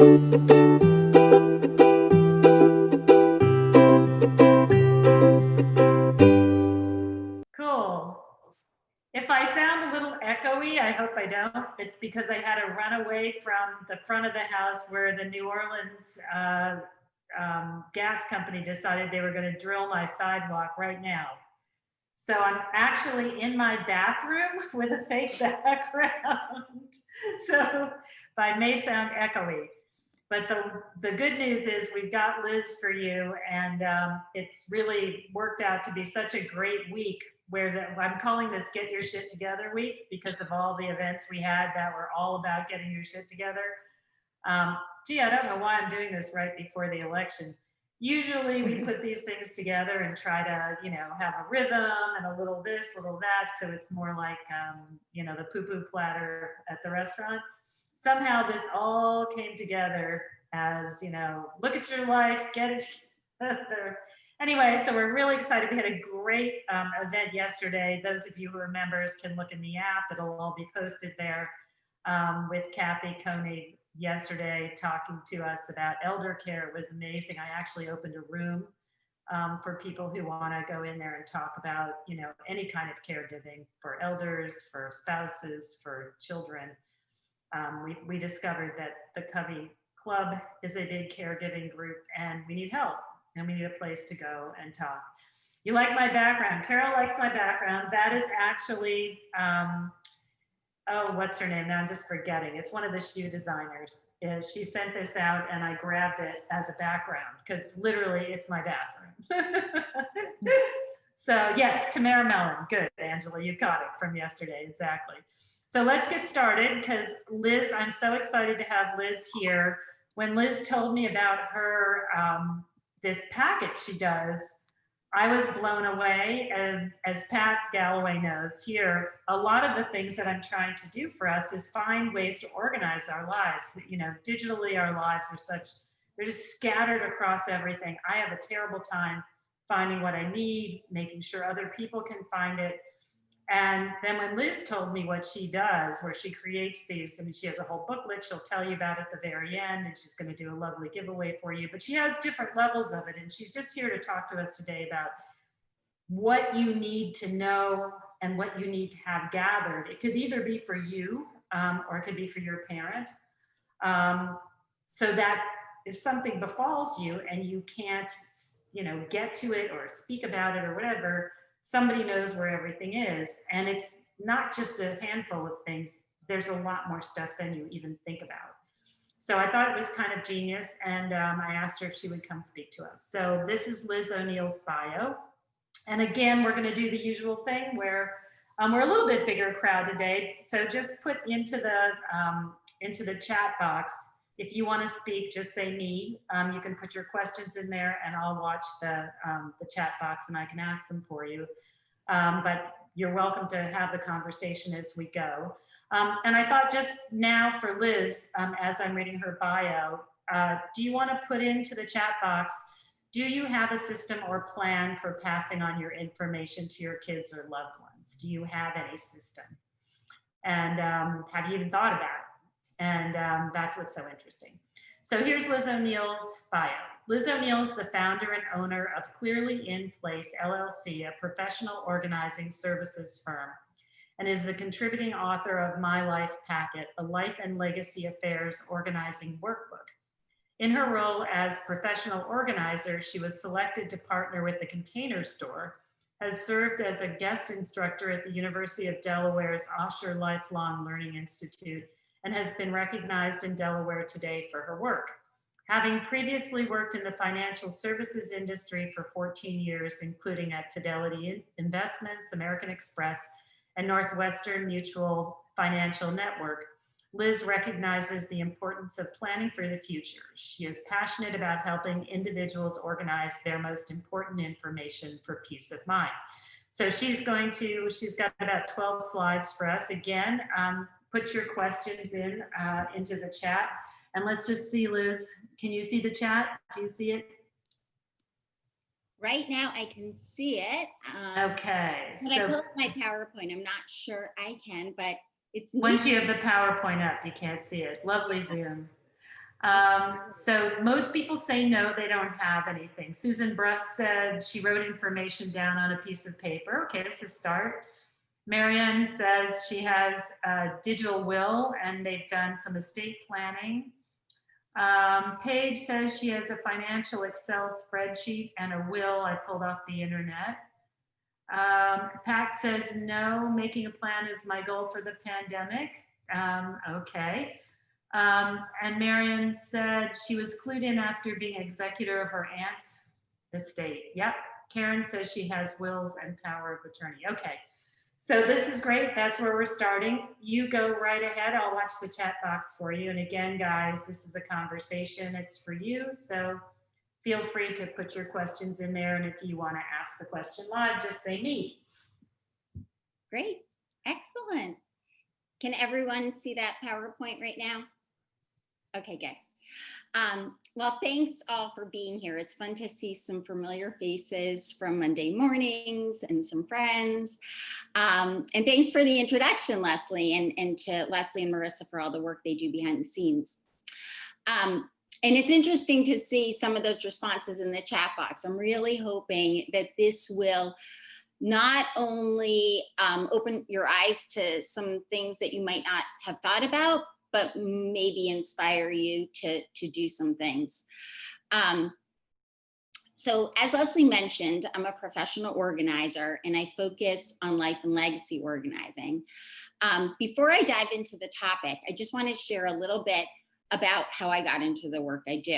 Cool. If I sound a little echoey, I hope I don't. It's because I had to run away from the front of the house where the New Orleans gas company decided they were going to drill my sidewalk right now. So I'm actually in my bathroom with a fake background. So I may sound echoey. But the good news is we've got Liz for you, and it's really worked out to be such a great week where I'm calling this Get Your Shit Together week because of all the events we had that were all about getting your shit together. Gee, I don't know why I'm doing this right before the election. Usually we put these things together and try to, have a rhythm and a little this, little that. So it's more like, the poo-poo platter at the restaurant. Somehow this all came together as, look at your life, get it together. Anyway, so we're really excited. We had a great event yesterday. Those of you who are members can look in the app. It'll all be posted there with Kathy Koenig yesterday talking to us about elder care. It was amazing. I actually opened a room for people who want to go in there and talk about, any kind of caregiving for elders, for spouses, for children. We discovered that the CoveyClub is a big caregiving group and we need help and we need a place to go and talk. You like my background. Carol likes my background. That is actually, what's her name? Now I'm just forgetting. It's one of the shoe designers. She sent this out and I grabbed it as a background because literally it's my bathroom. So yes, Tamara Mellon. Good, Angela, you got it from yesterday, exactly. So let's get started because Liz, I'm so excited to have Liz here. When Liz told me about her, this packet she does, I was blown away. And as Pat Galloway knows here, a lot of the things that I'm trying to do for us is find ways to organize our lives. Digitally, our lives are they're just scattered across everything. I have a terrible time finding what I need, making sure other people can find it. And then when Liz told me what she does, where she creates these, she has a whole booklet, she'll tell you about it at the very end, and she's going to do a lovely giveaway for you. But she has different levels of it, and she's just here to talk to us today about what you need to know and what you need to have gathered. It could either be for you or it could be for your parent. So that if something befalls you and you can't, get to it or speak about it or whatever, somebody knows where everything is. And it's not just a handful of things. There's a lot more stuff than you even think about. So I thought it was kind of genius. And I asked her if she would come speak to us. So this is Liz O'Neill's bio. And again, we're going to do the usual thing where we're a little bit bigger crowd today. So just put into the chat box. If you want to speak, just say me. You can put your questions in there and I'll watch the chat box and I can ask them for you. But you're welcome to have the conversation as we go. And I thought just now for Liz, as I'm reading her bio, do you want to put into the chat box, do you have a system or plan for passing on your information to your kids or loved ones? Do you have any system? And have you even thought about it? And that's what's so interesting. So here's Liz O'Neill's bio. Liz O'Neill is the founder and owner of Clearly In Place, LLC, a professional organizing services firm, and is the contributing author of My Life Packet, a life and legacy affairs organizing workbook. In her role as professional organizer, she was selected to partner with the Container Store, has served as a guest instructor at the University of Delaware's Osher Lifelong Learning Institute, and has been recognized in Delaware today for her work. Having previously worked in the financial services industry for 14 years, including at Fidelity Investments, American Express, and Northwestern Mutual Financial Network, Liz recognizes the importance of planning for the future. She is passionate about helping individuals organize their most important information for peace of mind. So she's got about 12 slides for us. Again, put your questions into the chat. And let's just see, Liz, can you see the chat? Do you see it? Right now I can see it. Okay. But I pull up my PowerPoint. I'm not sure I can, but it's neat. Once you have the PowerPoint up, you can't see it. Lovely Zoom. So most people say no, they don't have anything. Susan Bruss said she wrote information down on a piece of paper. Okay, that's a start. Marianne says she has a digital will and they've done some estate planning. Paige says she has a financial Excel spreadsheet and a will I pulled off the internet. Pat says no, making a plan is my goal for the pandemic. Okay. And Marion said she was clued in after being executor of her aunt's estate. Yep. Karen says she has wills and power of attorney. Okay. So this is great. That's where we're starting. You go right ahead. I'll watch the chat box for you. And again, guys, this is a conversation. It's for you. So feel free to put your questions in there. And if you want to ask the question live, just say me. Great. Excellent. Can everyone see that PowerPoint right now? Okay, good. Well, thanks all for being here. It's fun to see some familiar faces from Monday mornings and some friends. And thanks for the introduction, Lesley, and to Lesley and Marissa for all the work they do behind the scenes. And it's interesting to see some of those responses in the chat box. I'm really hoping that this will not only open your eyes to some things that you might not have thought about, but maybe inspire you to do some things. So as Lesley mentioned, I'm a professional organizer and I focus on life and legacy organizing. Before I dive into the topic, I just want to share a little bit about how I got into the work I do.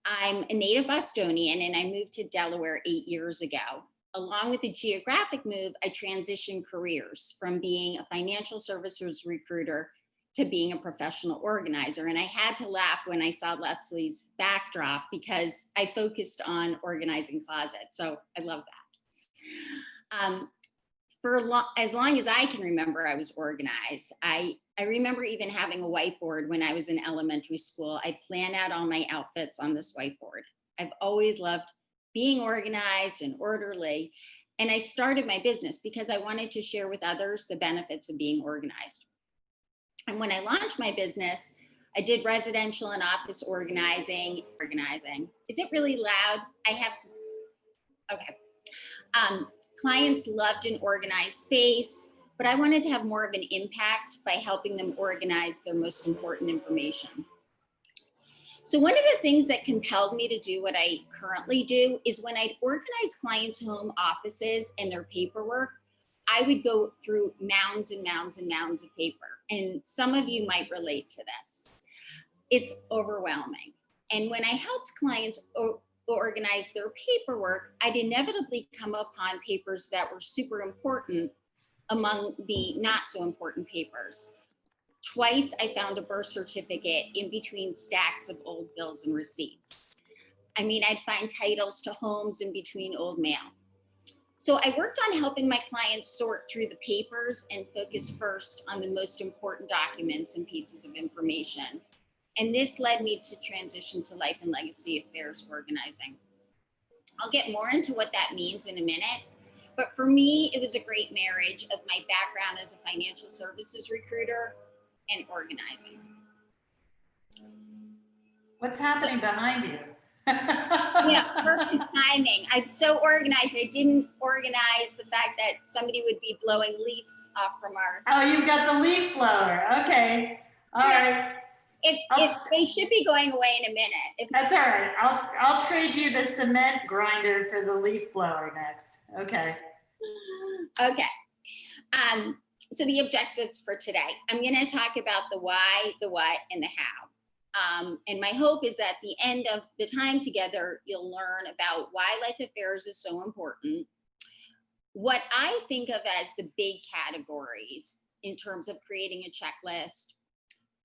I'm a native Bostonian and I moved to Delaware 8 years ago. Along with the geographic move, I transitioned careers from being a financial services recruiter to being a professional organizer. And I had to laugh when I saw Lesley's backdrop because I focused on organizing closets. So I love that. As long as I can remember, I was organized. I remember even having a whiteboard when I was in elementary school. I planned out all my outfits on this whiteboard. I've always loved being organized and orderly. And I started my business because I wanted to share with others the benefits of being organized. And when I launched my business, I did residential and office organizing. Is it really loud? I have some, okay. Clients loved an organized space, but I wanted to have more of an impact by helping them organize their most important information. So one of the things that compelled me to do what I currently do is when I'd organize clients' home offices and their paperwork, I would go through mounds and mounds and mounds of paper. And some of you might relate to this. It's overwhelming. And when I helped clients organize their paperwork, I'd inevitably come upon papers that were super important among the not so important papers. Twice I found a birth certificate in between stacks of old bills and receipts. I mean, I'd find titles to homes in between old mail. So I worked on helping my clients sort through the papers and focus first on the most important documents and pieces of information. And this led me to transition to life and legacy affairs organizing. I'll get more into what that means in a minute, but for me, it was a great marriage of my background as a financial services recruiter and organizing. What's happening behind you? Yeah, perfect timing. I'm so organized. I didn't organize the fact that somebody would be blowing leaves off from our. Oh, you've got the leaf blower. Okay. All right. They should be going away in a minute. That's all right. I'll trade you the cement grinder for the leaf blower next. Okay. Okay. So the objectives for today, I'm going to talk about the why, the what, and the how. And my hope is that at the end of the time together, you'll learn about why life affairs is so important, what I think of as the big categories in terms of creating a checklist,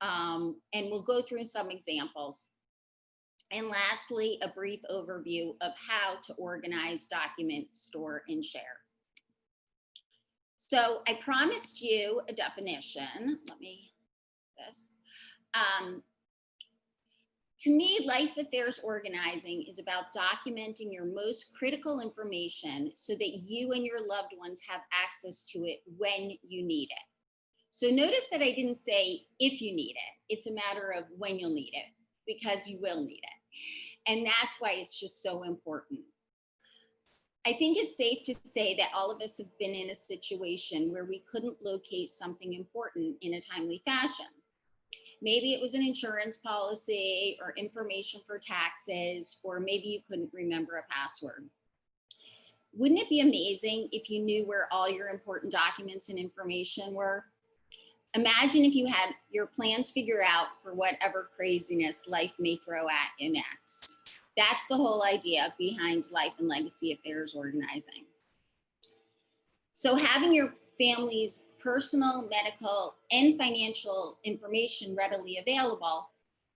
and we'll go through some examples. And lastly, a brief overview of how to organize, document, store, and share. So I promised you a definition. Let me this. To me, life affairs organizing is about documenting your most critical information so that you and your loved ones have access to it when you need it. So notice that I didn't say if you need it. It's a matter of when you'll need it, because you will need it. And that's why it's just so important. I think it's safe to say that all of us have been in a situation where we couldn't locate something important in a timely fashion. Maybe it was an insurance policy or information for taxes, or maybe you couldn't remember a password. Wouldn't it be amazing if you knew where all your important documents and information were? Imagine if you had your plans figured out for whatever craziness life may throw at you next. That's the whole idea behind life and legacy affairs organizing. So having your family's personal, medical, and financial information readily available,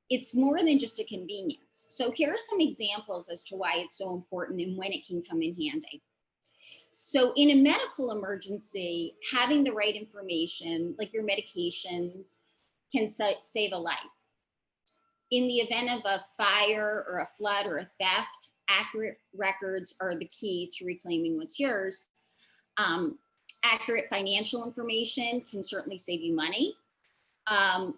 it's more than just a convenience. So here are some examples as to why it's so important and when it can come in handy. So in a medical emergency, having the right information, like your medications, can save a life. In the event of a fire or a flood or a theft, accurate records are the key to reclaiming what's yours. Accurate financial information can certainly save you money.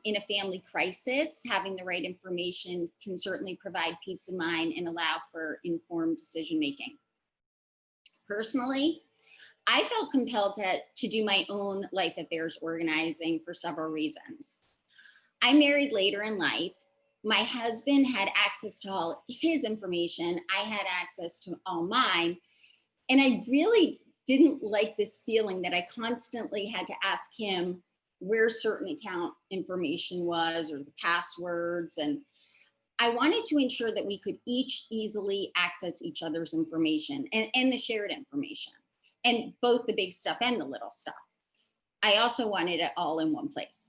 In a family crisis, having the right information can certainly provide peace of mind and allow for informed decision making. Personally, I felt compelled to do my own life affairs organizing for several reasons. I married later in life. My husband had access to all his information. I had access to all mine. And I really didn't like this feeling that I constantly had to ask him where certain account information was or the passwords. And I wanted to ensure that we could each easily access each other's information and the shared information, and both the big stuff and the little stuff. I also wanted it all in one place.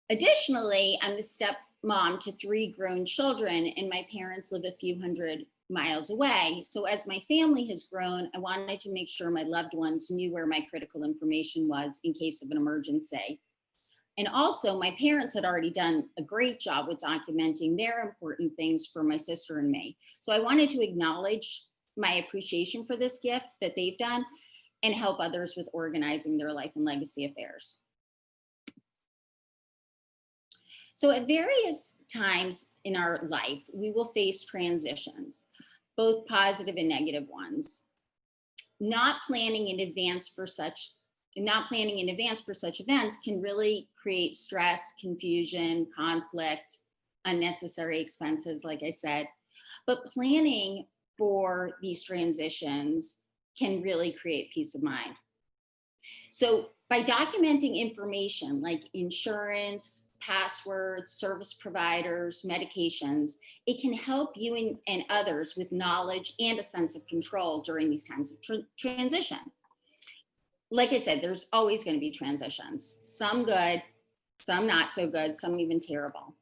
Additionally, I'm the stepmom to 3 grown children, and my parents live a few hundred miles away. So as my family has grown, I wanted to make sure my loved ones knew where my critical information was in case of an emergency. And also, my parents had already done a great job with documenting their important things for my sister and me. So I wanted to acknowledge my appreciation for this gift that they've done and help others with organizing their life and legacy affairs. So at various times in our life, we will face transitions, both positive and negative ones. Not planning in advance for such events can really create stress, confusion, conflict, unnecessary expenses, like I said. But planning for these transitions can really create peace of mind. So by documenting information like insurance, passwords, service providers, medications, it can help you and others with knowledge and a sense of control during these times of transition. Like I said, there's always going to be transitions, some good, some not so good, some even terrible.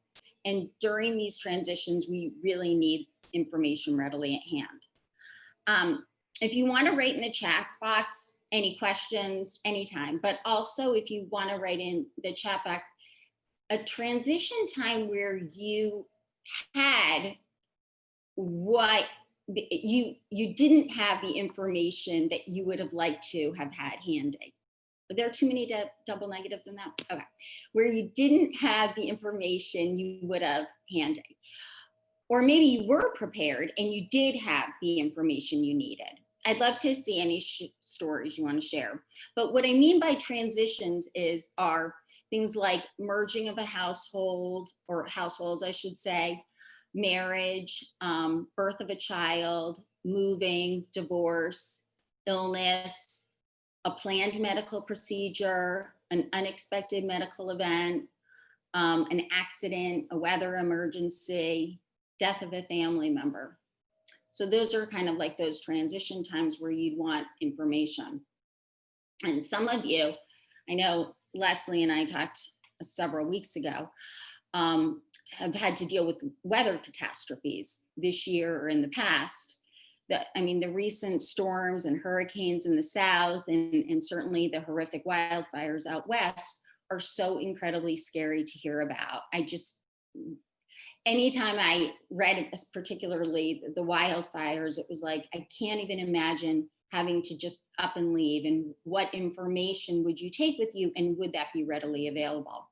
And during these transitions, we really need information readily at hand. If you want to write in the chat box any questions, anytime, but also if you want to write in the chat box a transition time where you had what you didn't have the information that you would have liked to have had handy. Are there too many double negatives in that? Okay. Where you didn't have the information you would have handy. Or maybe you were prepared and you did have the information you needed. I'd love to see any stories you want to share. But what I mean by transitions are things like merging of a household, or households, I should say, marriage, birth of a child, moving, divorce, illness, a planned medical procedure, an unexpected medical event, an accident, a weather emergency, death of a family member. So those are kind of like those transition times where you'd want information. And some of you, I know Lesley and I talked several weeks ago, have had to deal with weather catastrophes this year or in the past. The recent storms and hurricanes in the South and certainly the horrific wildfires out West are so incredibly scary to hear about. Anytime I read particularly the wildfires, it was like, I can't even imagine having to just up and leave, and what information would you take with you, and would that be readily available?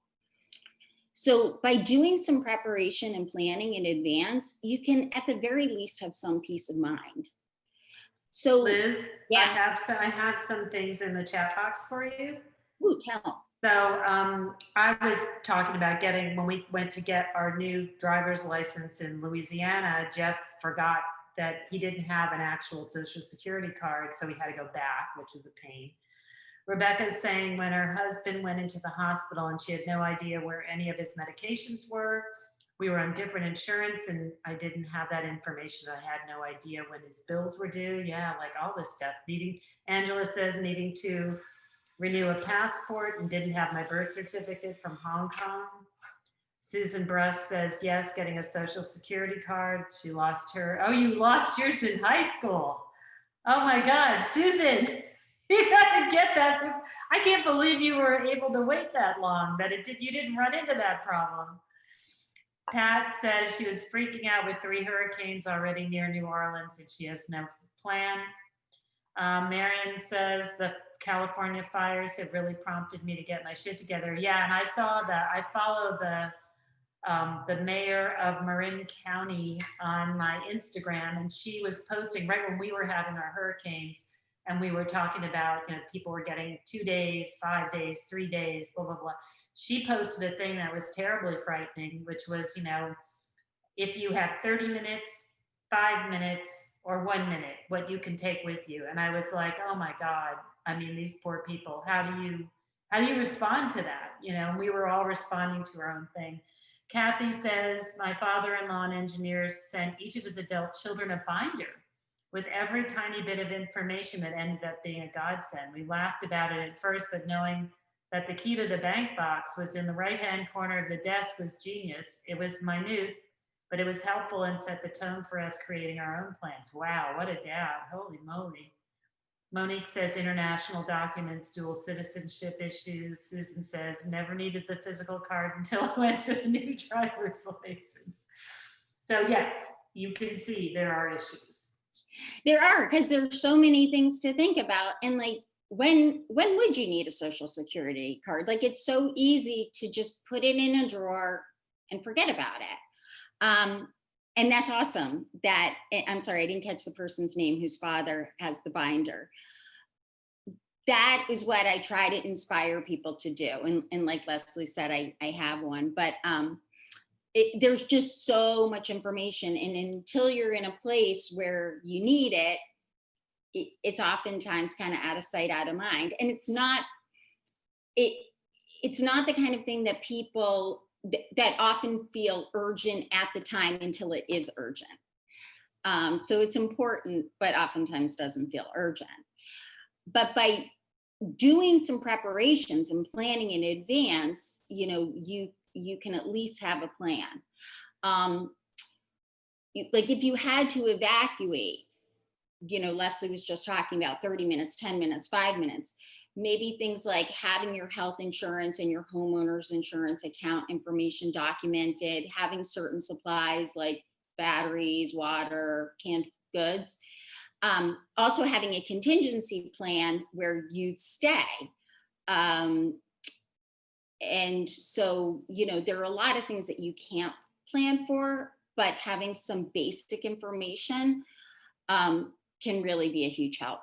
So by doing some preparation and planning in advance, you can at the very least have some peace of mind. So Liz, yeah, I have some things in the chat box for you. ooh, tell. So I was talking about getting, when we went to get our new driver's license in Louisiana, Jeff forgot that he didn't have an actual social security card, so he had to go back, which was a pain. Rebecca's saying when her husband went into the hospital and she had no idea where any of his medications were, we were on different insurance and I didn't have that information. I had no idea when his bills were due. Yeah, like all this stuff. Angela says needing to renew a passport and didn't have my birth certificate from Hong Kong. Susan Bruss says, yes, getting a social security card. She lost her. Oh, you lost yours in high school. Oh my God, Susan, you gotta get that. I can't believe you were able to wait that long, you didn't run into that problem. Pat says she was freaking out with 3 hurricanes already near New Orleans and she has no plan. Marion says the California fires have really prompted me to get my shit together. Yeah, and I saw that. I follow the mayor of Marin County on my Instagram, and she was posting right when we were having our hurricanes, and we were talking about, people were getting 2 days, 5 days, 3 days, blah, blah, blah. She posted a thing that was terribly frightening, which was, if you have 30 minutes, 5 minutes, or 1 minute, what you can take with you. And I was like, oh my God, I mean, these poor people, how do you respond to that? We were all responding to our own thing. Kathy says, my father-in-law and engineers sent each of his adult children a binder with every tiny bit of information that ended up being a godsend. We laughed about it at first, but knowing that the key to the bank box was in the right-hand corner of the desk was genius. It was minute, but it was helpful and set the tone for us creating our own plans. Wow, what a dad, holy moly. Monique says international documents, dual citizenship issues. Susan says never needed the physical card until I went for the new driver's license. So yes, you can see there are issues. There are, because there's so many things to think about. And like, when would you need a social security card? Like, it's so easy to just put it in a drawer and forget about it. And that's awesome that, I'm sorry, I didn't catch the person's name whose father has the binder. That is what I try to inspire people to do. And like Lesley said, I have one, but there's just so much information. And until you're in a place where you need it, it's oftentimes kind of out of sight, out of mind. And it's not the kind of thing that people that often feel urgent at the time until it is urgent. So it's important, but oftentimes doesn't feel urgent. But by doing some preparations and planning in advance, you can at least have a plan. Like if you had to evacuate, Lesley was just talking about 30 minutes, 10 minutes, 5 minutes. Maybe things like having your health insurance and your homeowner's insurance account information documented, having certain supplies like batteries, water, canned goods. Also having a contingency plan where you'd stay. And so, there are a lot of things that you can't plan for, but having some basic information can really be a huge help.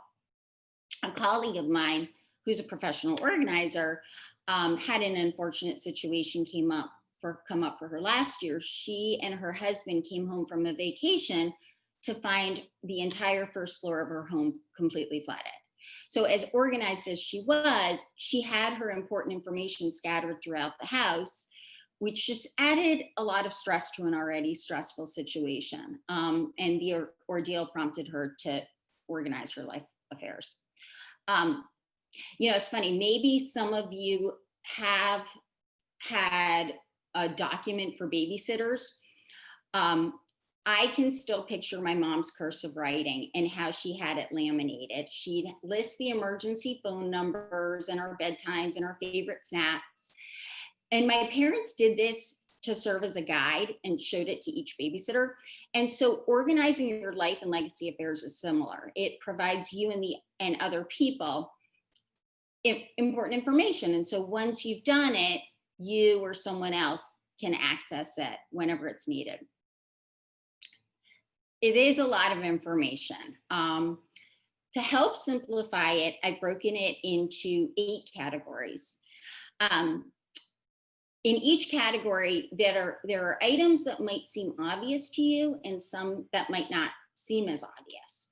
A colleague of mine who's a professional organizer had an unfortunate situation come up for her last year. She and her husband came home from a vacation to find the entire first floor of her home completely flooded. So as organized as she was, she had her important information scattered throughout the house, which just added a lot of stress to an already stressful situation. And the ordeal prompted her to organize her life affairs. It's funny, maybe some of you have had a document for babysitters. I can still picture my mom's cursive writing and how she had it laminated. She'd list the emergency phone numbers and our bedtimes and our favorite snacks. And my parents did this to serve as a guide and showed it to each babysitter. And so organizing your life and legacy affairs is similar. It provides you and other people important information. And so once you've done it, you or someone else can access it whenever it's needed. It is a lot of information. To help simplify it, I've broken it into 8 categories. In each category, there are items that might seem obvious to you and some that might not seem as obvious.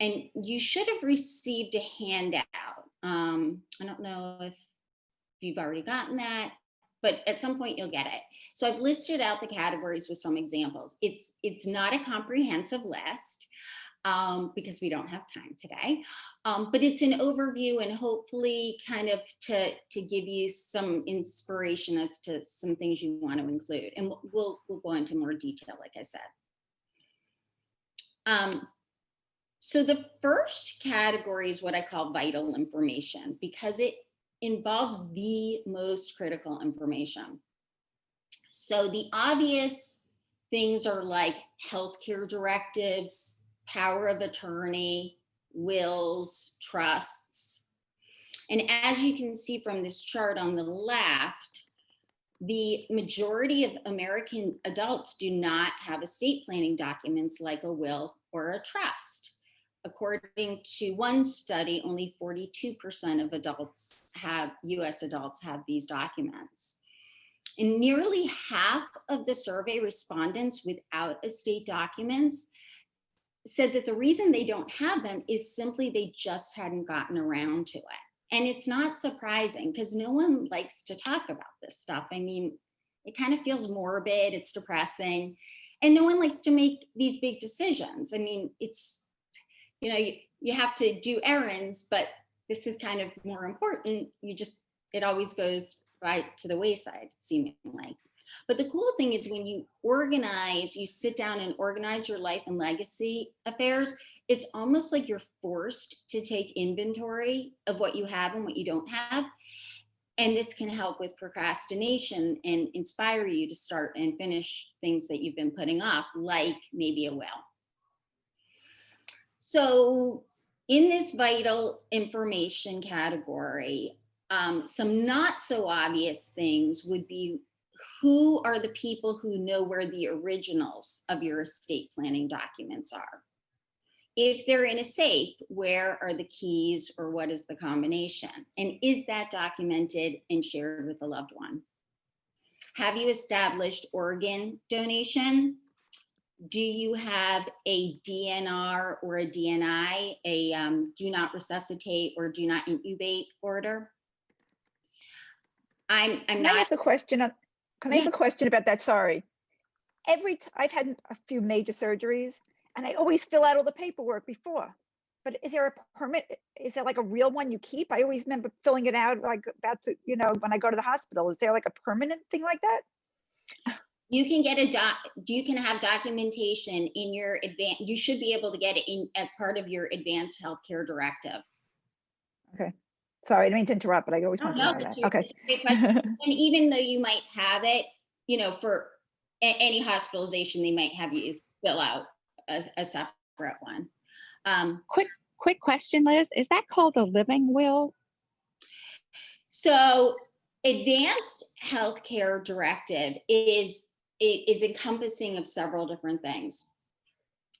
And you should have received a handout. I don't know if you've already gotten that, but at some point you'll get it. So I've listed out the categories with some examples. It's not a comprehensive list because we don't have time today, but it's an overview and hopefully kind of to give you some inspiration as to some things you want to include. And we'll go into more detail, like I said. So the first category is what I call vital information because it involves the most critical information. So the obvious things are like healthcare directives, power of attorney, wills, trusts. And as you can see from this chart on the left, the majority of American adults do not have estate planning documents like a will or a trust. According to one study, only 42% of US adults have these documents. And nearly half of the survey respondents without estate documents said that the reason they don't have them is simply they just hadn't gotten around to it. And it's not surprising because no one likes to talk about this stuff. I mean, it kind of feels morbid, it's depressing, and no one likes to make these big decisions. I mean, it's, you know, you have to do errands, but this is kind of more important. It always goes right to the wayside, seemingly. But the cool thing is when you sit down and organize your life and legacy affairs, it's almost like you're forced to take inventory of what you have and what you don't have. And this can help with procrastination and inspire you to start and finish things that you've been putting off, like maybe a will. So in this vital information category, some not so obvious things would be who are the people who know where the originals of your estate planning documents are? If they're in a safe, where are the keys or what is the combination? And is that documented and shared with a loved one? Have you established organ donation? Do you have a DNR or a DNI, a do not resuscitate or do not intubate order? Can I ask a question about that? Sorry. I've had a few major surgeries and I always fill out all the paperwork before. But is there a permit? Is there like a real one you keep? I always remember filling it out like when I go to the hospital. Is there like a permanent thing like that? You can get you can have documentation in your you should be able to get it in as part of your advanced healthcare directive. Okay. Sorry, I didn't mean to interrupt, but I always want to know that. Okay. And even though you might have it, you know, for any hospitalization, they might have you fill out a separate one. Quick question, Liz. Is that called a living will? So advanced healthcare directive is encompassing of several different things.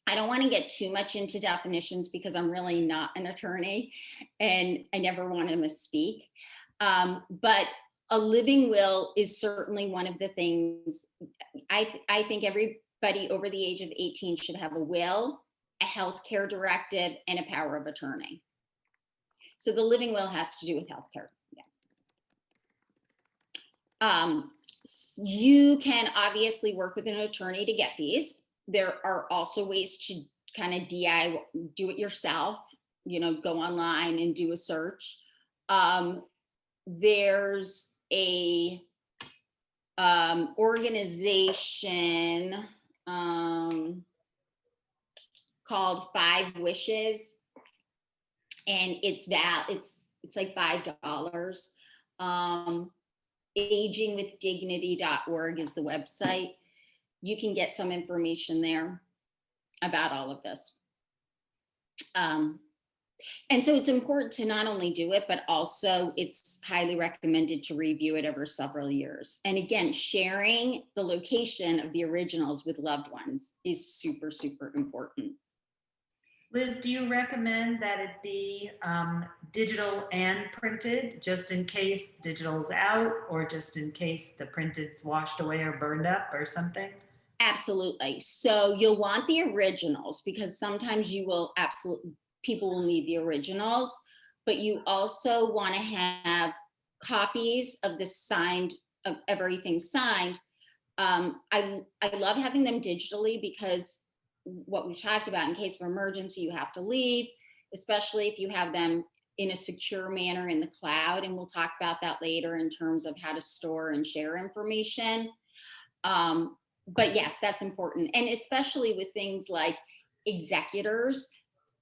I don't want to get too much into definitions because I'm really not an attorney and I never want to misspeak. But a living will is certainly one of the things. I think everybody over the age of 18 should have a will, a healthcare directive, and a power of attorney. So the living will has to do with healthcare. Yeah. You can obviously work with an attorney to get these. There are also ways to kind of do it yourself, you know, go online and do a search. There's a organization called 5 Wishes, and it's like $5. agingwithdignity.org is the website. You can get some information there about all of this. And so it's important to not only do it, but also it's highly recommended to review it over several years. And again, sharing the location of the originals with loved ones is super, super important. Liz, do you recommend that it be digital and printed, just in case digital's out, or just in case the printed's washed away or burned up or something? Absolutely. So you'll want the originals, because sometimes people will need the originals, but you also want to have copies of the signed, of everything signed. I love having them digitally, because what we talked about, in case of emergency, you have to leave, especially if you have them in a secure manner in the cloud. And we'll talk about that later in terms of how to store and share information. But yes, that's important. And especially with things like executors,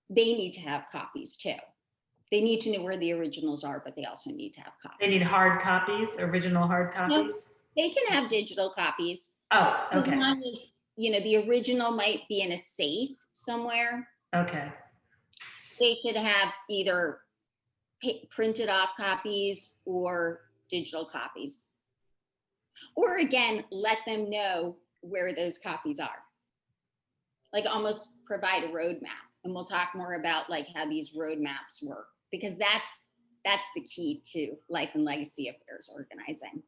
they need to have copies too. They need to know where the originals are, but they also need to have copies. They need hard copies, original hard copies? They can have digital copies. Oh, As okay. long as, the original might be in a safe somewhere. Okay. They should have either printed off copies or digital copies. Or again, let them know where those copies are. Like almost provide a roadmap. And we'll talk more about like how these roadmaps work, because that's the key to life and legacy affairs organizing.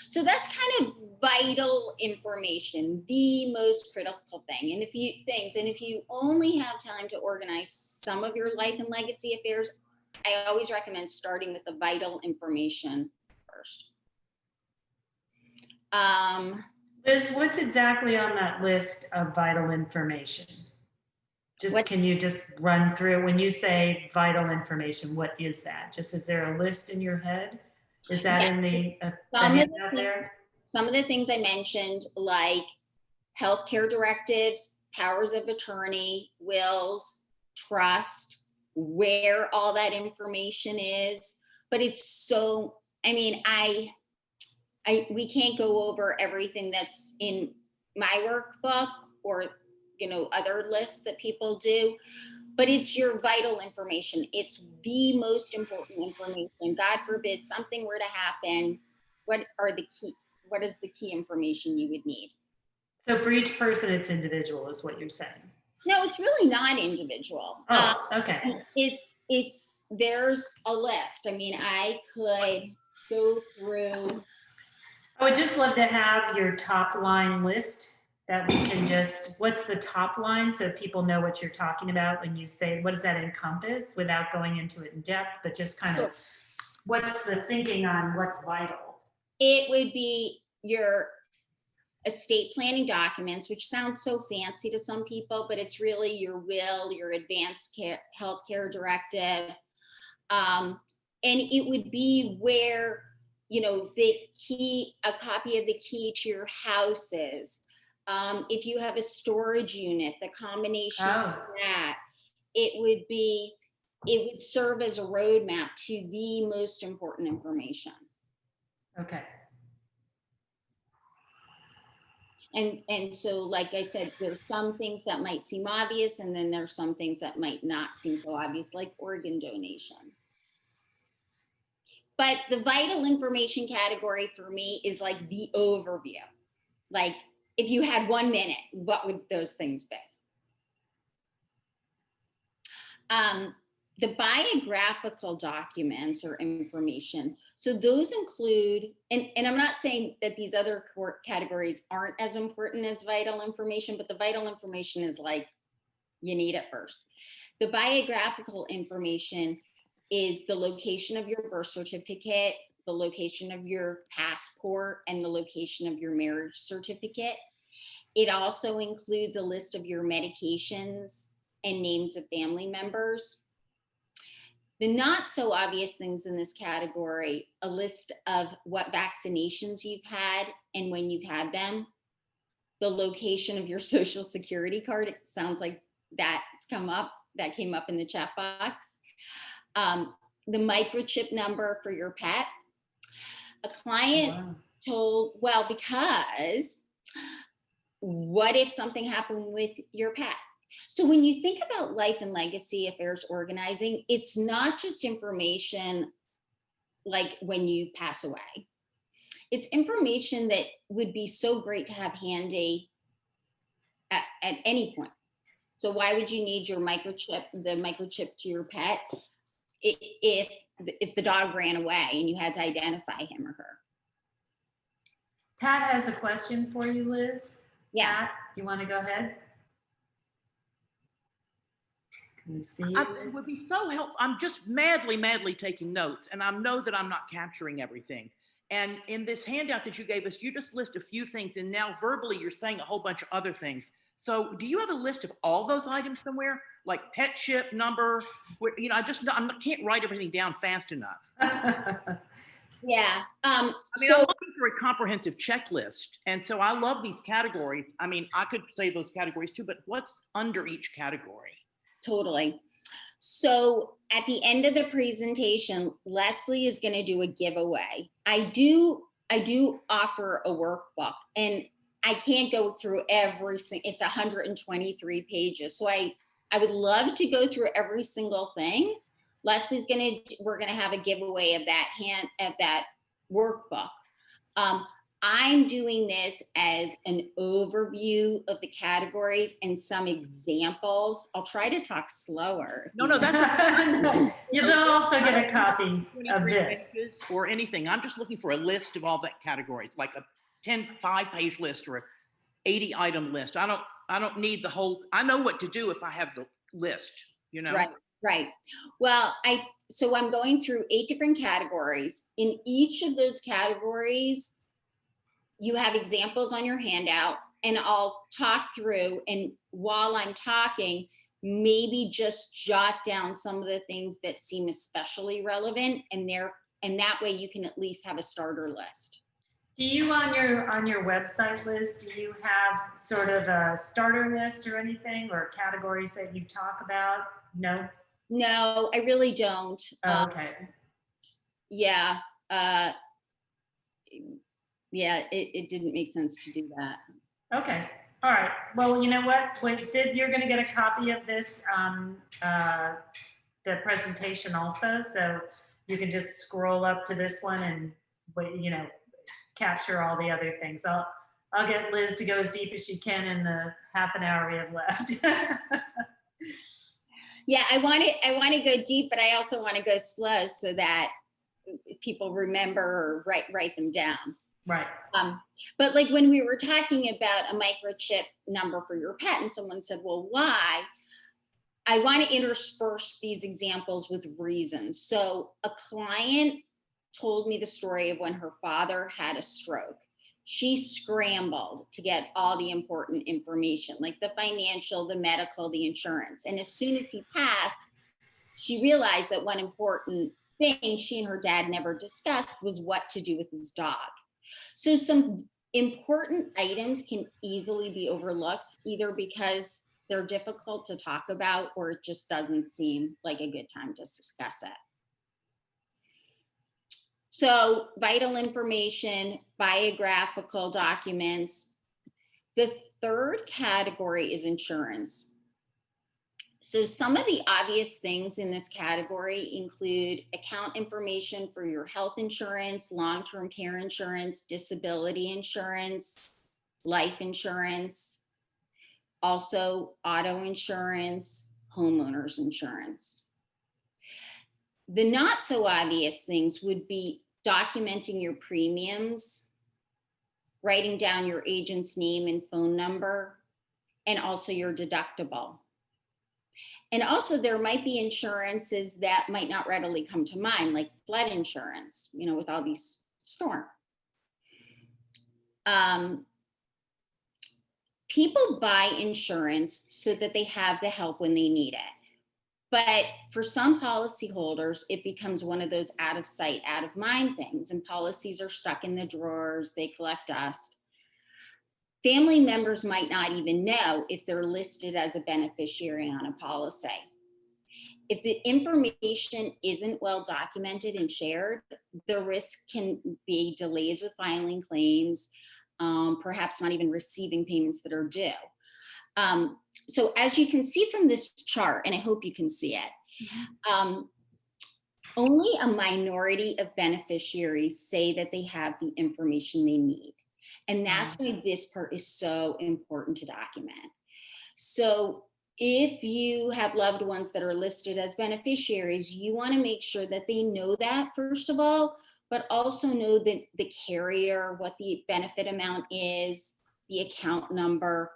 So that's kind of vital information, the most critical thing. And if you only have time to organize some of your life and legacy affairs, I always recommend starting with the vital information first. Liz, what's exactly on that list of vital information? Can you just run through, when you say vital information, what is that? Just, is there a list in your head? Is that in the handout there? Some of the things I mentioned, like healthcare directives, powers of attorney, wills, trust, where all that information is. But it's so, we can't go over everything that's in my workbook or, other lists that people do, but it's your vital information. It's the most important information. God forbid something were to happen. What is the key information you would need? So for each person, it's individual, is what you're saying? No, it's really not individual. Oh, okay. There's a list. I could go through. I would just love to have your top line list that we can what's the top line, so people know what you're talking about when you say, what does that encompass, without going into it in depth, but just kind of, what's the thinking on what's vital? It would be your estate planning documents, which sounds so fancy to some people, but it's really your will, your advanced healthcare directive. And it would be where, a copy of the key to your house is. If you have a storage unit, the combination of that, it would serve as a roadmap to the most important information. Okay. And so, like I said, there's some things that might seem obvious, and then there's some things that might not seem so obvious, like organ donation. But the vital information category for me is like the overview. Like, if you had 1 minute, what would those things be? The biographical documents or information, so those include, and I'm not saying that these other categories aren't as important as vital information, but the vital information is like, you need it first. The biographical information is the location of your birth certificate, the location of your passport, and the location of your marriage certificate. It also includes a list of your medications and names of family members. The not so obvious things in this category, a list of what vaccinations you've had and when you've had them, the location of your social security card. It sounds like that came up in the chat box. the microchip number for your pet. A client Wow. told, well, because what if something happened with your pet? So when you think about life and legacy affairs organizing, it's not just information like when you pass away. It's information that would be so great to have handy at any point. So why would you need your microchip, the microchip to your pet, if the dog ran away and you had to identify him or her? Pat has a question for you, Liz. Yeah. Pat, you want to go ahead? Can you see It Liz? would be so helpful. I'm just madly taking notes, and I know that I'm not capturing everything. And in this handout that you gave us, you just list a few things, and now verbally you're saying a whole bunch of other things. So do you have a list of all those items somewhere, like pet chip number? Where, you know, I can't write everything down fast enough. Yeah. I mean, So I'm looking for a comprehensive checklist, and so I love these categories. I mean, I could say those categories too, but what's under each category? totally. So at the end of the presentation, Lesley is going to do a giveaway. I do offer a workbook, and I can't go through every single, it's 123 pages. So I would love to go through every single thing. We're going to have a giveaway of that workbook. I'm doing this as an overview of the categories and some examples. I'll try to talk slower. No, that's You'll also get a copy of 23 this. pages or anything. I'm just looking for a list of all that categories, like a 5-page list or a 80 item list. I don't need the whole, I know what to do if I have the list, you know? Right. Well, so I'm going through 8 different categories. In each of those categories, you have examples on your handout, and I'll talk through, and while I'm talking, maybe just jot down some of the things that seem especially relevant, and that way you can at least have a starter list. Do you on your website, Liz, do you have sort of a starter list or anything, or categories that you talk about? No? No, I really don't. Oh, okay. Yeah. Yeah, it didn't make sense to do that. Okay. All right. Well, you know what? You're going to get a copy of this, the presentation also. So you can just scroll up to this one and, you know, capture all the other things. I'll get Liz to go as deep as she can in the half an hour we have left. Yeah, I want to go deep, but I also want to go slow so that people remember or write them down. Right. But like when we were talking about a microchip number for your pet, and someone said, well, why? I want to intersperse these examples with reasons. So a client told me the story of when her father had a stroke. She scrambled to get all the important information, like the financial, the medical, the insurance. And as soon as he passed, she realized that one important thing she and her dad never discussed was what to do with his dog. So some important items can easily be overlooked, either because they're difficult to talk about or it just doesn't seem like a good time to discuss it. So vital information, biographical documents. The third category is insurance. So some of the obvious things in this category include account information for your health insurance, long-term care insurance, disability insurance, life insurance, also auto insurance, homeowners insurance. The not so obvious things would be documenting your premiums, writing down your agent's name and phone number, and also your deductible. And also there might be insurances that might not readily come to mind, like flood insurance, you know, with all these storms. People buy insurance so that they have the help when they need it. But for some policyholders, it becomes one of those out of sight, out of mind things, and policies are stuck in the drawers, they collect dust. Family members might not even know if they're listed as a beneficiary on a policy. If the information isn't well documented and shared, the risk can be delays with filing claims, perhaps not even receiving payments that are due. So as you can see from this chart, and I hope you can see it, only a minority of beneficiaries say that they have the information they need. And that's why this part is so important to document. So if you have loved ones that are listed as beneficiaries, you want to make sure that they know that, first of all, but also know that the carrier, what the benefit amount is, the account number,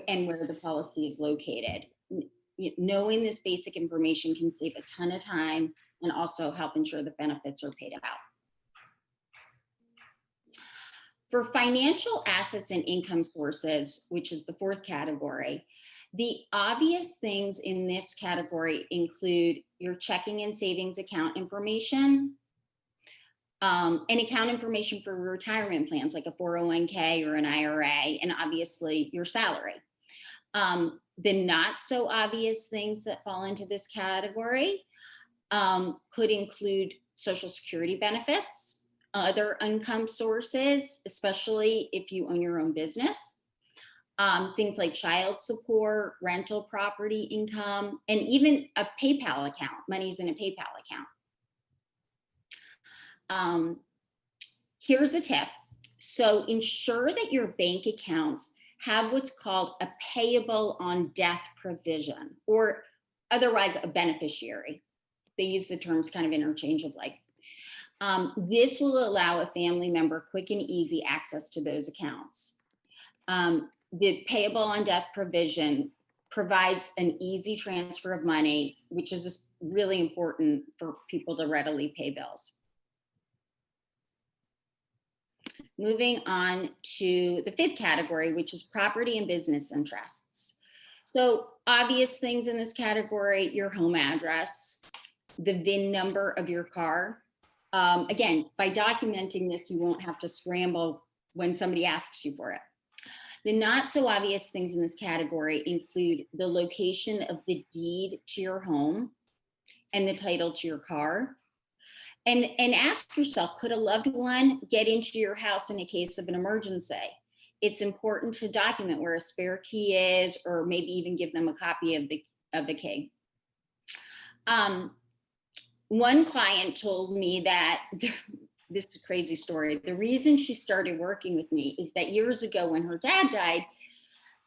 and where the policy is located. Knowing this basic information can save a ton of time and also help ensure the benefits are paid out. For financial assets and income sources, which is the fourth category, the obvious things in this category include your checking and savings account information, and account information for retirement plans like a 401k or an IRA, and obviously your salary. The not so obvious things that fall into this category could include Social Security benefits, other income sources, especially if you own your own business, things like child support, rental property income, and even a PayPal account. Money's in a PayPal account. Here's a tip. So ensure that your bank accounts have what's called a payable on death provision, or otherwise a beneficiary. They use the terms kind of interchangeably. This will allow a family member quick and easy access to those accounts. The payable on death provision provides an easy transfer of money, which is really important for people to readily pay bills. Moving on to the fifth category, which is property and business interests. So obvious things in this category: your home address, the VIN number of your car. Again, by documenting this, you won't have to scramble when somebody asks you for it. The not so obvious things in this category include the location of the deed to your home and the title to your car. And ask yourself, could a loved one get into your house in a case of an emergency? It's important to document where a spare key is, or maybe even give them a copy of the key. One client told me that, this is a crazy story, the reason she started working with me is that years ago when her dad died,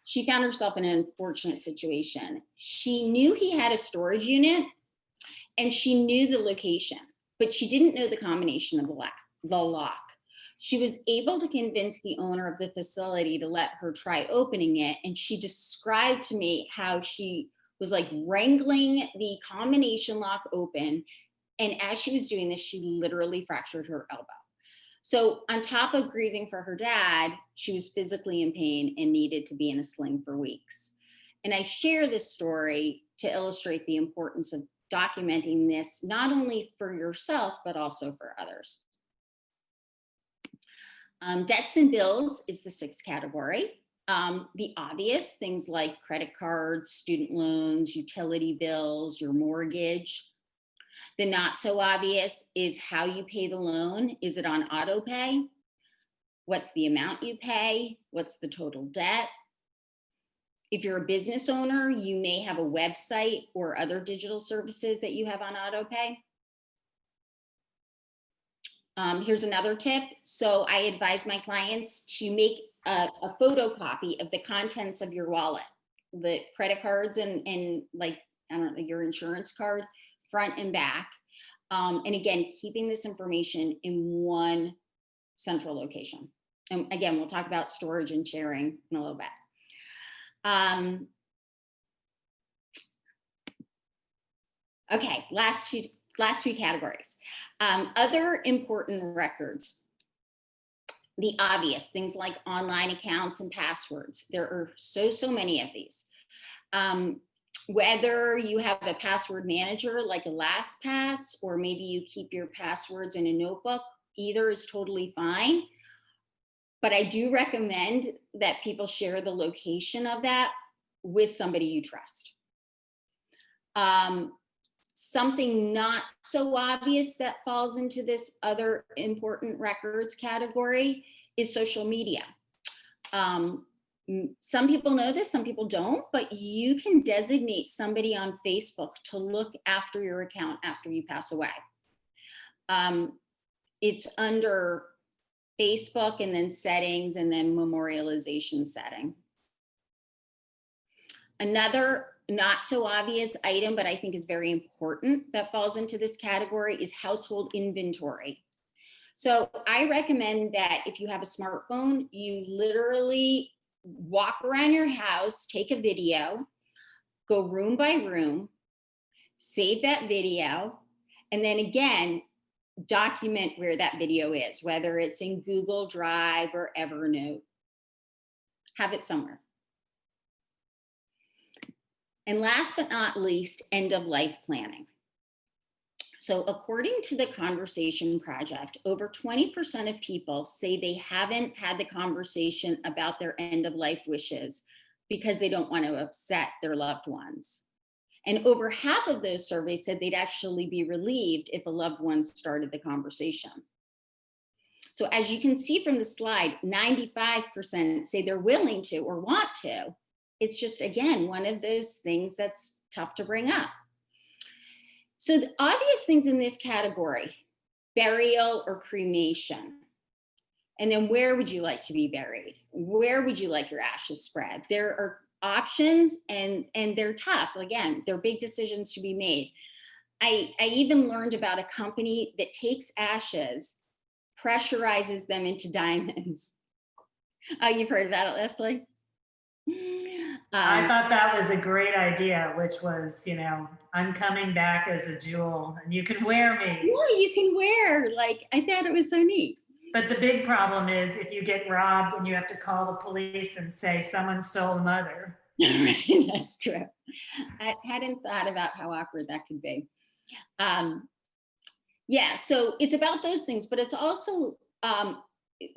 she found herself in an unfortunate situation. She knew he had a storage unit and she knew the location, but she didn't know the combination of the lock. She was able to convince the owner of the facility to let her try opening it. And she described to me how she was like wrangling the combination lock open. And as she was doing this, she literally fractured her elbow. So on top of grieving for her dad, she was physically in pain and needed to be in a sling for weeks. And I share this story to illustrate the importance of documenting this, not only for yourself, but also for others. Debts and bills is the sixth category. The obvious things like credit cards, student loans, utility bills, your mortgage. The not so obvious is how you pay the loan. Is it on auto pay? What's the amount you pay? What's the total debt? If you're a business owner, you may have a website or other digital services that you have on auto pay. Here's another tip. So I advise my clients to make a photocopy of the contents of your wallet, the credit cards and like, I don't know, your insurance card, front and back. And again, keeping this information in one central location. And again, we'll talk about storage and sharing in a little bit. Okay, last two categories. Other important records. The obvious things like online accounts and passwords. There are so many of these. Whether you have a password manager like a LastPass, or maybe you keep your passwords in a notebook, either is totally fine. But I do recommend that people share the location of that with somebody you trust. Something not so obvious that falls into this other important records category is social media. Some people know this, some people don't, but you can designate somebody on Facebook to look after your account after you pass away. It's under Facebook and then settings and then memorialization setting. Another not so obvious item, but I think is very important that falls into this category is household inventory. So I recommend that if you have a smartphone, you literally walk around your house, take a video, go room by room, save that video, and then again, document where that video is, whether it's in Google Drive or Evernote. Have it somewhere. And last but not least, end of life planning. So according to the Conversation Project, over 20% of people say they haven't had the conversation about their end of life wishes because they don't want to upset their loved ones. And over half of those surveys said they'd actually be relieved if a loved one started the conversation. So as you can see from the slide, 95% say they're willing to or want to. It's just, again, one of those things that's tough to bring up. So the obvious things in this category, burial or cremation. And then where would you like to be buried? Where would you like your ashes spread? There are options and they're tough. Again, they're big decisions to be made. I even learned about a company that takes ashes, pressurizes them into diamonds. Oh, you've heard about it, Lesley? I thought that was a great idea, which was, you know, I'm coming back as a jewel and you can wear me. Yeah, you can wear, like, I thought it was so neat. But the big problem is if you get robbed and you have to call the police and say someone stole mother. That's true. I hadn't thought about how awkward that could be. Yeah, so it's about those things, but it's also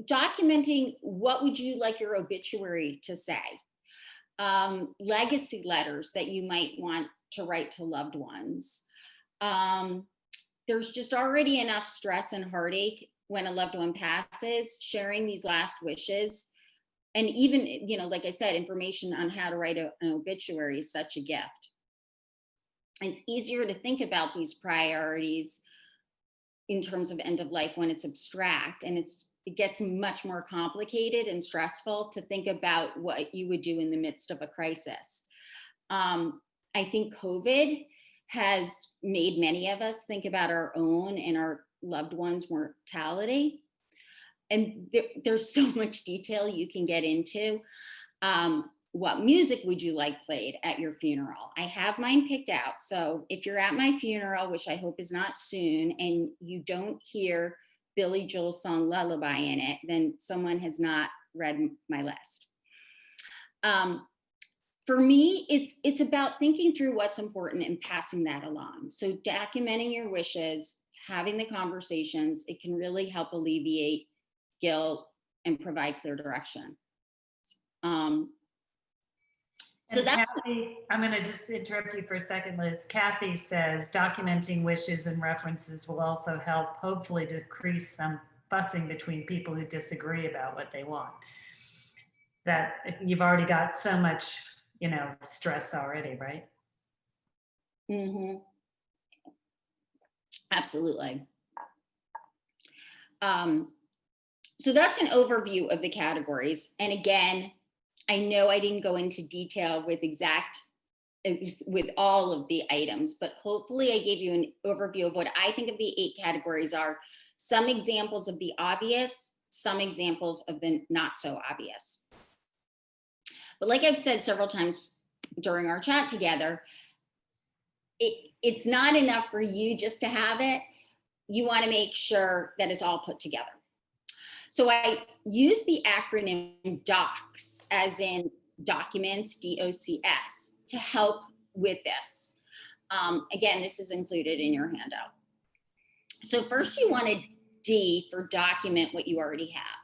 documenting what would you like your obituary to say. Legacy letters that you might want to write to loved ones. There's just already enough stress and heartache when a loved one passes. Sharing these last wishes, and even, you know, like I said, information on how to write an obituary is such a gift. It's easier to think about these priorities in terms of end of life when it's abstract, and it gets much more complicated and stressful to think about what you would do in the midst of a crisis. I think COVID has made many of us think about our own and our loved ones' mortality. And there's so much detail you can get into. What music would you like played at your funeral? I have mine picked out. So if you're at my funeral, which I hope is not soon, and you don't hear Billy Joel's song Lullaby in it, then someone has not read my list. For me, it's about thinking through what's important and passing that along. So documenting your wishes, having the conversations, it can really help alleviate guilt and provide clear direction. So that's Kathy, I'm going to just interrupt you for a second, Liz. Kathy says documenting wishes and references will also help hopefully decrease some fussing between people who disagree about what they want. That you've already got so much, you know, stress already, right? Mm-hmm. Absolutely. So that's an overview of the categories. And again, I know I didn't go into detail with all of the items, but hopefully I gave you an overview of what I think of the 8 categories are. Some examples of the obvious, some examples of the not so obvious. But like I've said several times during our chat together, it's not enough for you just to have it. You want to make sure that it's all put together. So I use the acronym DOCS, as in documents, DOCS, to help with this. Again, this is included in your handout. So first you want a D for document what you already have.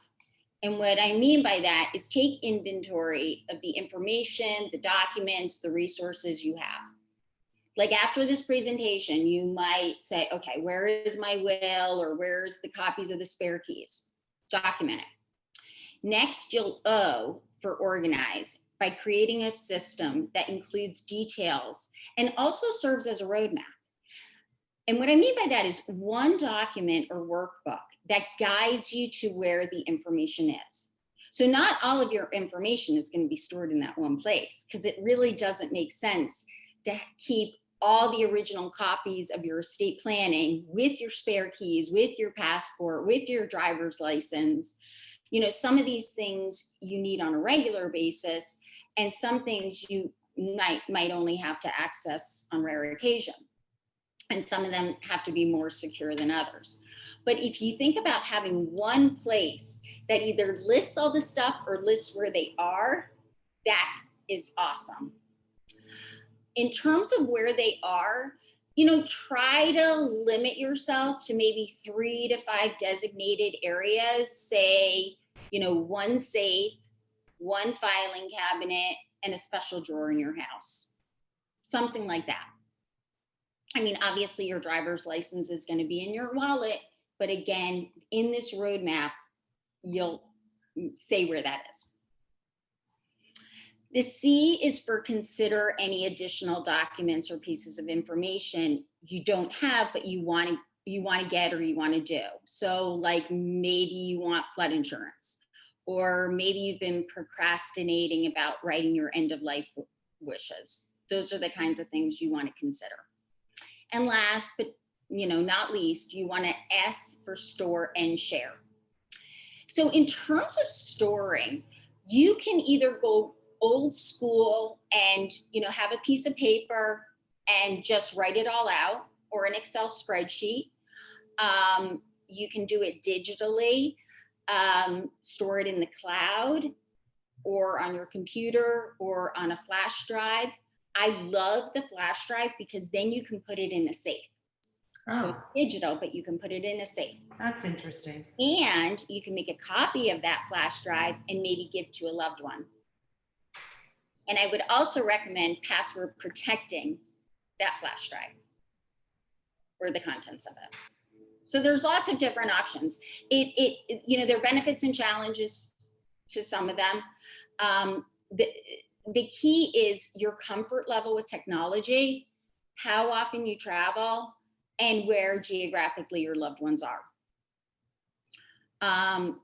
And what I mean by that is take inventory of the information, the documents, the resources you have. Like after this presentation, you might say, okay, where is my will, or where's the copies of the spare keys? Document it. Next, you'll O for organize by creating a system that includes details and also serves as a roadmap. And what I mean by that is one document or workbook that guides you to where the information is. So not all of your information is going to be stored in that one place, because it really doesn't make sense to keep all the original copies of your estate planning with your spare keys, with your passport, with your driver's license. You know, some of these things you need on a regular basis, and some things you might only have to access on rare occasion. And some of them have to be more secure than others. But if you think about having one place that either lists all the stuff or lists where they are, that is awesome. In terms of where they are, you know, try to limit yourself to maybe 3 to 5 designated areas. Say, you know, one safe, one filing cabinet, and a special drawer in your house. Something like that. I mean, obviously your driver's license is going to be in your wallet, but again, in this roadmap, you'll say where that is. The C is for consider any additional documents or pieces of information you don't have, but you want to get or you want to do. So like maybe you want flood insurance, or maybe you've been procrastinating about writing your end of life wishes. Those are the kinds of things you want to consider. And last, but not least, you want to S for store and share. So in terms of storing, you can either go old school and have a piece of paper and just write it all out, or an Excel spreadsheet. You can do it digitally, store it in the cloud or on your computer or on a flash drive. I love the flash drive because then you can put it in a safe. Oh, So it's digital, but you can put it in a safe. that's interesting. And you can make a copy of that flash drive and maybe give to a loved one. And I would also recommend password protecting that flash drive or the contents of it. So there's lots of different options. There are benefits and challenges to some of them. The key is your comfort level with technology, how often you travel, and where geographically your loved ones are.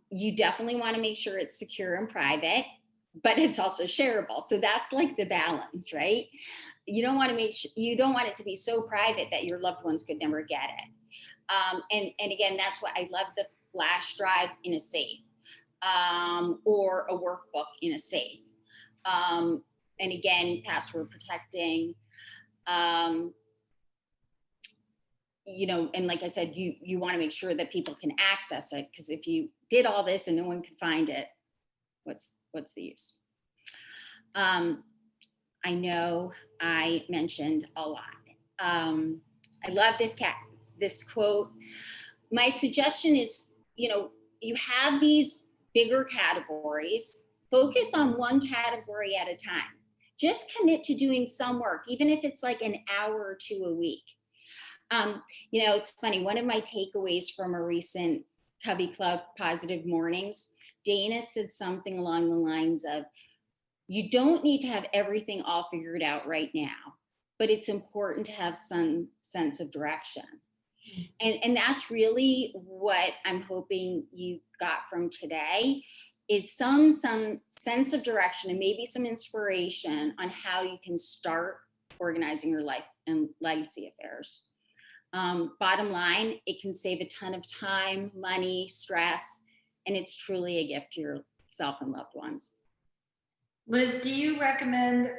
You definitely want to make sure it's secure and private, but it's also shareable. So that's like the balance, right? You don't want it to be so private that your loved ones could never get it. And again, that's why I love the flash drive in a safe, or a workbook in a safe. And again, password protecting, and like I said, you want to make sure that people can access it, because if you did all this and no one could find it, what's the use? I know I mentioned a lot. I love this quote. My suggestion is, you have these bigger categories. Focus on one category at a time. Just commit to doing some work, even if it's like an hour or two a week. It's funny, one of my takeaways from a recent CoveyClub Positive Mornings, Dana said something along the lines of, you don't need to have everything all figured out right now, but it's important to have some sense of direction. And that's really what I'm hoping you got from today, is some sense of direction and maybe some inspiration on how you can start organizing your life and legacy affairs. Bottom line, it can save a ton of time, money, stress, and it's truly a gift to yourself and loved ones. Liz, do you recommend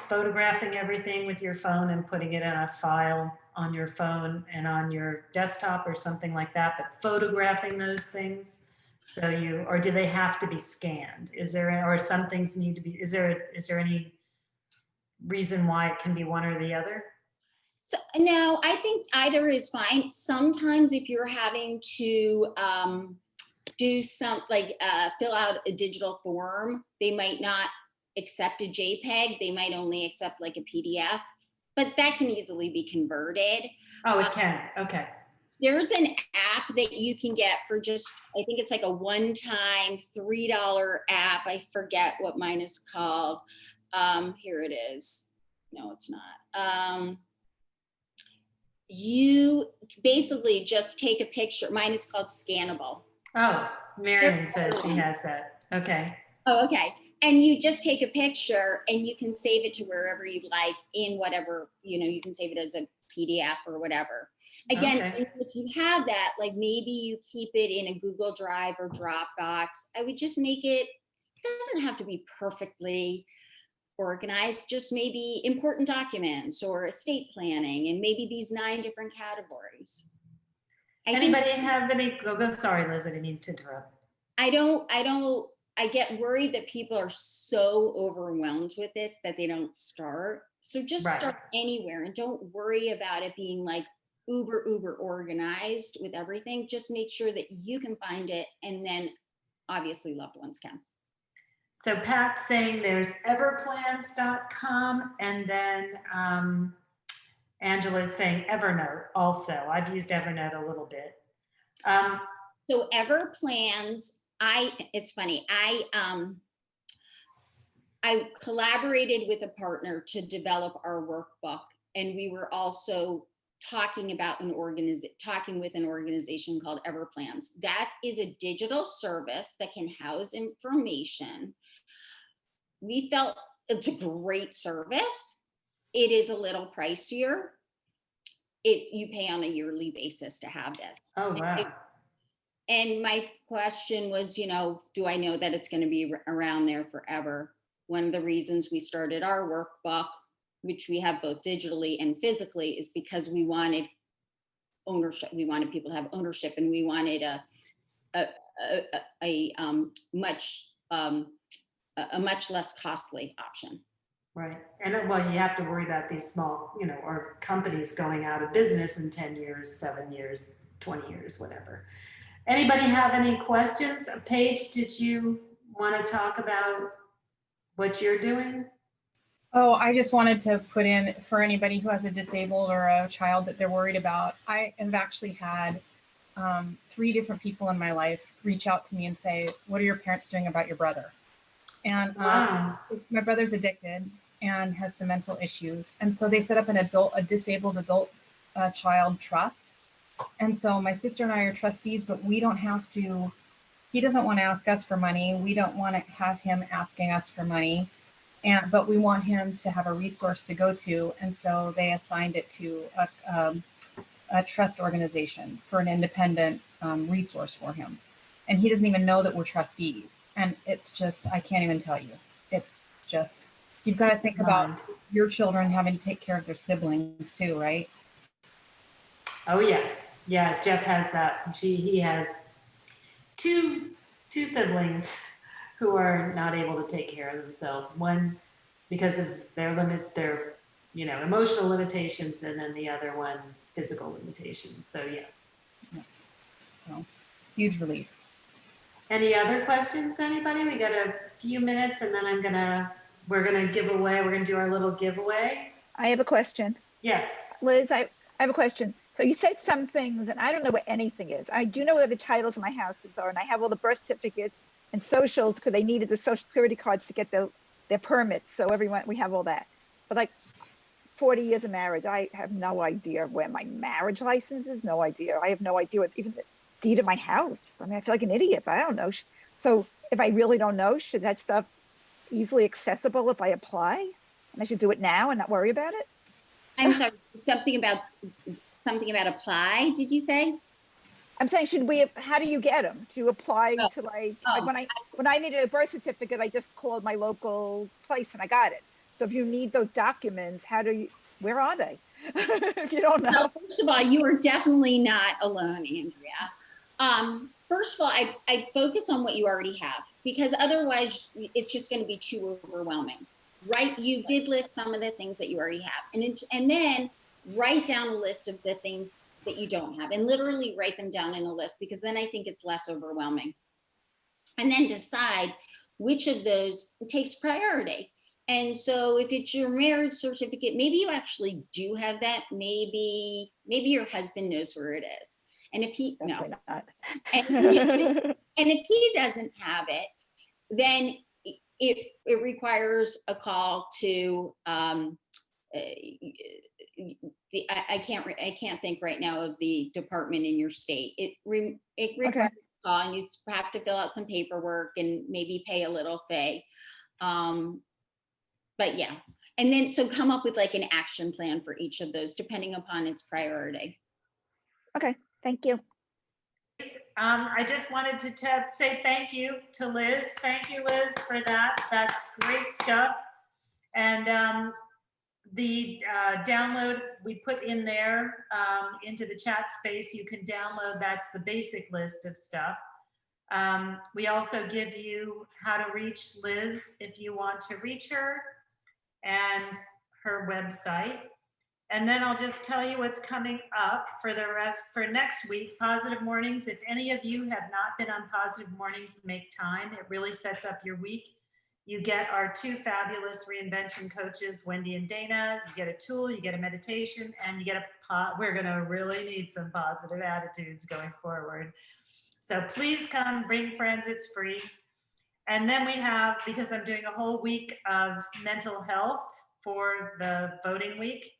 photographing everything with your phone and putting it in a file on your phone and on your desktop or something like that, but photographing those things? Or do they have to be scanned? Or some things need to be, is there any reason why it can be one or the other? So, no, I think either is fine. Sometimes if you're having to do fill out a digital form, they might not accept a JPEG. They might only accept like a PDF. but that can easily be converted. Oh, it can. Okay. There's an app that you can get for just, I think it's like a one-time $3 app. I forget what mine is called. Here it is. No, it's not. You basically just take a picture. Mine is called Scannable. Oh, Marion says she has that. Okay. Oh, okay. And you just take a picture and you can save it to wherever you like in whatever, you can save it as a PDF or whatever. Again, Okay. if you have that, like maybe you keep it in a Google Drive or Dropbox, I would just make it doesn't have to be perfectly organized, just maybe important documents or estate planning and maybe these 9 different categories. Anybody have any, sorry, Liz, I didn't mean to interrupt. I get worried that people are so overwhelmed with this that they don't start. So just start anywhere and don't worry about it being like uber organized with everything. Just make sure that you can find it, and then obviously loved ones can. So Pat's saying there's everplans.com, and then Angela's saying Evernote also. I've used Evernote a little bit. So Everplans, it's funny. I collaborated with a partner to develop our workbook, and we were also talking with an organization called Everplans. That is a digital service that can house information. We felt it's a great service. It is a little pricier. You pay on a yearly basis to have this. Oh, wow. And my question was, do I know that it's going to be around there forever? One of the reasons we started our workbook, which we have both digitally and physically, is because we wanted ownership. We wanted people to have ownership, and we wanted a much less costly option. Right. And well, you have to worry about these small, or companies going out of business in 10 years, 7 years, 20 years, whatever. Anybody have any questions? Paige, did you want to talk about what you're doing? Oh, I just wanted to put in for anybody who has a disabled or a child that they're worried about. I have actually had 3 different people in my life reach out to me and say, "What are your parents doing about your brother?" And Wow. my brother's addicted and has some mental issues. And so they set up a disabled adult child trust. And so my sister and I are trustees, but we don't have to, he doesn't want to ask us for money. We don't want to have him asking us for money. But we want him to have a resource to go to. And so they assigned it to a trust organization for an independent resource for him. And he doesn't even know that we're trustees. And it's just, I can't even tell you. It's just, you've got to think about your children having to take care of their siblings too, right? Oh, yes. Yeah, Jeff has that. He has two siblings who are not able to take care of themselves. One because of their emotional limitations, and then the other one physical limitations. So yeah. So huge relief. Any other questions, anybody? We got a few minutes, and then we're gonna do our little giveaway. I have a question. Yes. Liz, I have a question. So you said some things, and I don't know what anything is. I do know where the titles of my houses are, and I have all the birth certificates and socials because they needed the social security cards to get their permits. So we have all that. But like 40 years of marriage, I have no idea where my marriage license is. No idea. I have no idea what even the deed of my house. I mean, I feel like an idiot, but I don't know. So if I really don't know, should that stuff easily accessible if I apply? And I should do it now and not worry about it? I'm sorry, something about apply, did you say? I'm saying, how do you get them? Do you apply to like when I needed a birth certificate, I just called my local place and I got it. So if you need those documents, where are they? If you don't know. Well, first of all, you are definitely not alone, Andrea. First of all, I'd focus on what you already have, because otherwise it's just going to be too overwhelming, right? You did list some of the things that you already have, and then write down a list of the things that you don't have, and literally write them down in a list, because then I think it's less overwhelming. And then decide which of those takes priority. And so if it's your marriage certificate, maybe you actually do have that. Maybe your husband knows where it is. And if he, no, Definitely not. and if he doesn't have it, then it requires a call to, I can't think right now of the department in your state. It requires Okay. a call, and you have to fill out some paperwork and maybe pay a little fee. But yeah, and then so come up with like an action plan for each of those depending upon its priority. Okay, thank you. I just wanted to say thank you to Liz. Thank you, Liz, for that. That's great stuff. And the download we put in there into the chat space, you can download. That's the basic list of stuff. We also give you how to reach Liz if you want to reach her, and her website. And then I'll just tell you what's coming up for next week. Positive Mornings. If any of you have not been on Positive Mornings, make time. It really sets up your week. You get our two fabulous reinvention coaches, Wendy and Dana. You get a tool, you get a meditation, and you get we're gonna really need some positive attitudes going forward. So please come, bring friends, it's free. And then we have, because I'm doing a whole week of mental health for the voting week,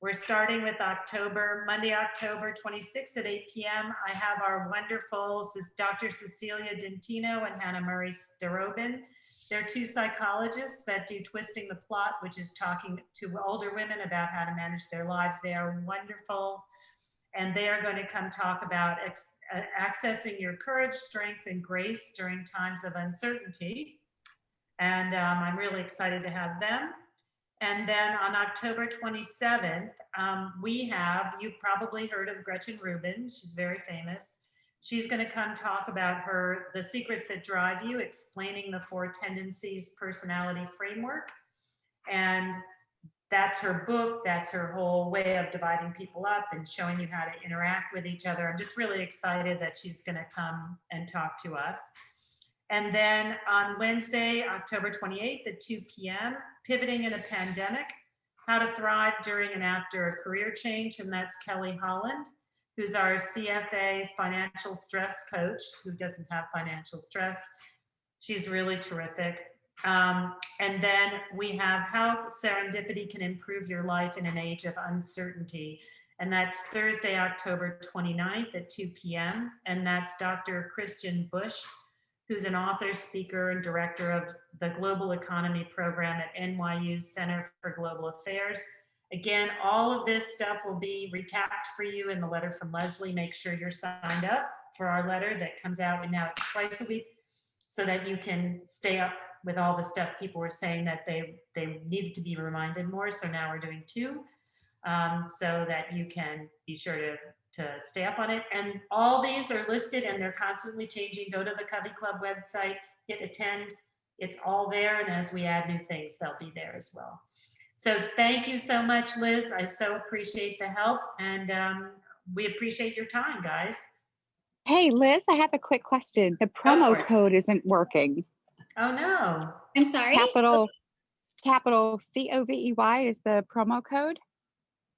we're starting with Monday, October 26th at 8 p.m. I have our wonderful Dr. Cecilia Dentino and Hannah Murray Starobin. They're two psychologists that do Twisting the Plot, which is talking to older women about how to manage their lives. They are wonderful. And they are going to come talk about accessing your courage, strength, and grace during times of uncertainty. And I'm really excited to have them. And then on October 27th, you've probably heard of Gretchen Rubin. She's very famous. She's going to come talk about the secrets that drive you, explaining the 4 tendencies personality framework. And that's her book. That's her whole way of dividing people up and showing you how to interact with each other. I'm just really excited that she's going to come and talk to us. And then on Wednesday, October 28th at 2 p.m., Pivoting in a Pandemic, How to Thrive During and After a Career Change. And that's Kelly Holland, who's our CFA financial stress coach, who doesn't have financial stress. She's really terrific. And then we have How Serendipity Can Improve Your Life in an Age of Uncertainty. And that's Thursday, October 29th at 2 p.m. And that's Dr. Christian Bush, who's an author, speaker, and director of the Global Economy Program at NYU's Center for Global Affairs. Again, all of this stuff will be recapped for you in the letter from Lesley. Make sure you're signed up for our letter that comes out, and now it's twice a week, so that you can stay up with all the stuff people were saying that they needed to be reminded more. So now we're doing 2, so that you can be sure to stay up on it. And all these are listed and they're constantly changing. Go to the CoveyClub website, hit attend. It's all there. And as we add new things, they'll be there as well. So thank you so much, Liz. I so appreciate the help, and we appreciate your time, guys. Hey, Liz, I have a quick question. The promo code isn't working. Oh, no. I'm sorry? Capital COVEY is the promo code.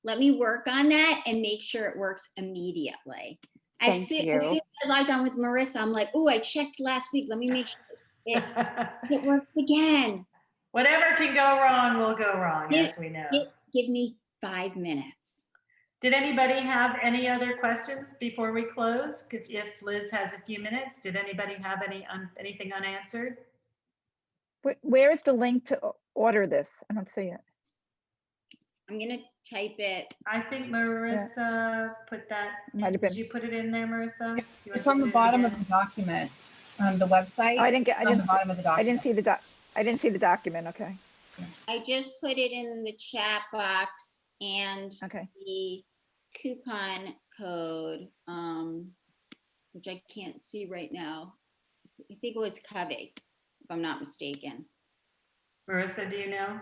Let me work on that and make sure it works immediately. As soon as I logged on with Marissa, I'm like, oh, I checked last week. Let me make sure it works again. Whatever can go wrong will go wrong, as we know. Give me 5 minutes. Did anybody have any other questions before we close? If Liz has a few minutes, did anybody have anything unanswered? Where is the link to order this? I don't see it. I'm going to type it. I think Marissa put that. Might have been. Did you put it in there, Marissa? It's on the bottom of the document on the website. Oh, I didn't bottom of the document. I didn't see the document. Okay. I just put it in the chat box, and the coupon code, which I can't see right now. I think it was Covey, if I'm not mistaken. Marissa, do you know?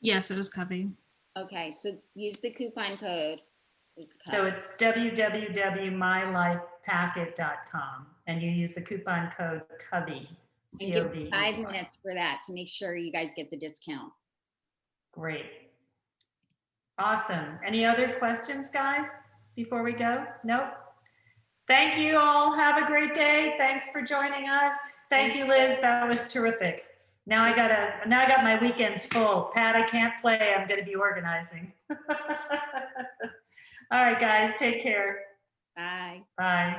Yes, it was Covey. Okay, so use the coupon code. So it's www.mylifepacket.com, and you use the coupon code Covey And give COD. 5 minutes for that to make sure you guys get the discount. Great. Awesome. Any other questions, guys, before we go? Nope. Thank you all. Have a great day. Thanks for joining us. Thank you, Liz. That was terrific. Now I got my weekends full. Pat, I can't play. I'm going to be organizing. All right, guys, take care. Bye. Bye.